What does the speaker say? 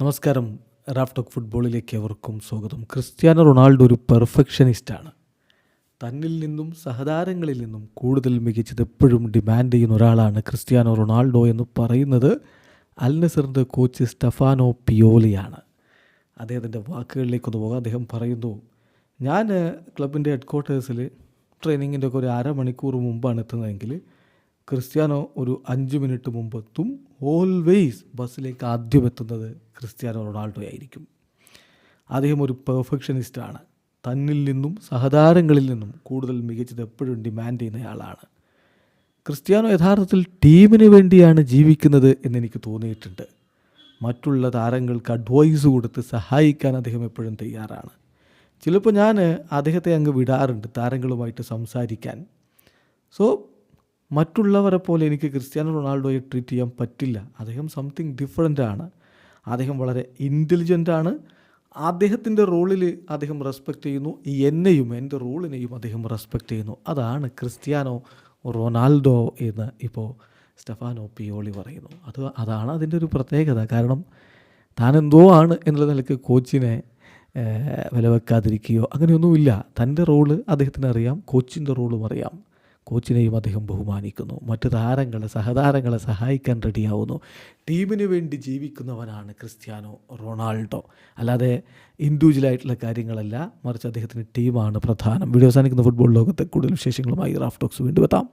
നമസ്കാരം. Raf talk ഫുട്ബോളിലേക്ക് അവർക്കും സ്വാഗതം. ക്രിസ്ത്യാനോ റൊണാൾഡോ ഒരു പെർഫെക്ഷനിസ്റ്റാണ്. തന്നിൽ നിന്നും സഹതാരങ്ങളിൽ നിന്നും കൂടുതൽ മികച്ചത് എപ്പോഴും ഡിമാൻഡ് ചെയ്യുന്ന ഒരാളാണ് ക്രിസ്ത്യാനോ റൊണാൾഡോ എന്ന് പറയുന്നത് അൽ നസറിൻ്റെ കോച്ച് സ്റ്റെഫാനോ പിയോളിയാണ്. അദ്ദേഹത്തിൻ്റെ വാക്കുകളിലേക്കൊന്ന് പോകാം. അദ്ദേഹം പറയുന്നു, ഞാൻ ക്ലബിൻ്റെ ഹെഡ് ക്വാർട്ടേഴ്സിൽ ട്രെയിനിങ്ങിൻ്റെ ഒക്കെ ഒരു അരമണിക്കൂർ മുമ്പാണ് എത്തുന്നതെങ്കിൽ ക്രിസ്ത്യാനോ ഒരു 5 മിനിറ്റ് മുമ്പ് എത്തും. ഓൾവേസ് ബസ്സിലേക്ക് ആദ്യം എത്തുന്നത് ക്രിസ്ത്യാനോ റൊണാൾഡോ ആയിരിക്കും. അദ്ദേഹം ഒരു പെർഫെക്ഷനിസ്റ്റാണ്. തന്നിൽ നിന്നും സഹതാരങ്ങളിൽ നിന്നും കൂടുതൽ മികച്ചത് എപ്പോഴും ഡിമാൻഡ് ചെയ്യുന്നയാളാണ്. ക്രിസ്ത്യാനോ യഥാർത്ഥത്തിൽ ടീമിന് വേണ്ടിയാണ് ജീവിക്കുന്നത് എന്നെനിക്ക് തോന്നിയിട്ടുണ്ട്. മറ്റുള്ള താരങ്ങൾക്ക് അഡ്വൈസ് കൊടുത്ത് സഹായിക്കാൻ അദ്ദേഹം എപ്പോഴും തയ്യാറാണ്. ചിലപ്പോൾ ഞാൻ അദ്ദേഹത്തെ അങ്ങ് വിടാറുണ്ട് താരങ്ങളുമായിട്ട് സംസാരിക്കാൻ. സോ മറ്റുള്ളവരെ പോലെ എനിക്ക് ക്രിസ്ത്യാനോ റൊണാൾഡോയെ ട്രീറ്റ് ചെയ്യാൻ പറ്റില്ല. അദ്ദേഹം സംതിങ് ഡിഫറൻ്റ് ആണ്. അദ്ദേഹം വളരെ ഇൻ്റലിജൻ്റാണ്. അദ്ദേഹത്തിൻ്റെ റോളിൽ അദ്ദേഹം റെസ്പെക്റ്റ് ചെയ്യുന്നു. എന്നെയും എൻ്റെ റോളിനെയും അദ്ദേഹം റെസ്പെക്റ്റ് ചെയ്യുന്നു. അതാണ് ക്രിസ്ത്യാനോ റൊണാൾഡോ എന്ന് ഇപ്പോൾ സ്റ്റെഫാനോ പിയോളി പറയുന്നു. അതാണ് അതിൻ്റെ ഒരു പ്രത്യേകത. കാരണം താൻ എന്തോ ആണ് എന്നുള്ള നിലയ്ക്ക് കോച്ചിനെ വിലവെക്കാതിരിക്കുകയോ അങ്ങനെയൊന്നുമില്ല. തൻ്റെ റോള് അദ്ദേഹത്തിന് അറിയാം, കോച്ചിൻ്റെ റോളും അറിയാം. കോച്ചിനെയും അദ്ദേഹം ബഹുമാനിക്കുന്നു. മറ്റ് സഹതാരങ്ങളെ സഹായിക്കാൻ റെഡിയാവുന്നു. ടീമിന് വേണ്ടി ജീവിക്കുന്നവനാണ് ക്രിസ്ത്യാനോ റൊണാൾഡോ. അല്ലാതെ ഇൻഡിവിജ്വലായിട്ടുള്ള കാര്യങ്ങളല്ല, മറിച്ച് അദ്ദേഹത്തിന് ടീമാണ് പ്രധാനം. വീഡിയോ അവസാനിക്കുന്ന ഫുട്ബോൾ ലോകത്തെ കൂടുതൽ വിശേഷങ്ങളുമായി റാഫ് ടോക്സ് വീണ്ടും എത്താം.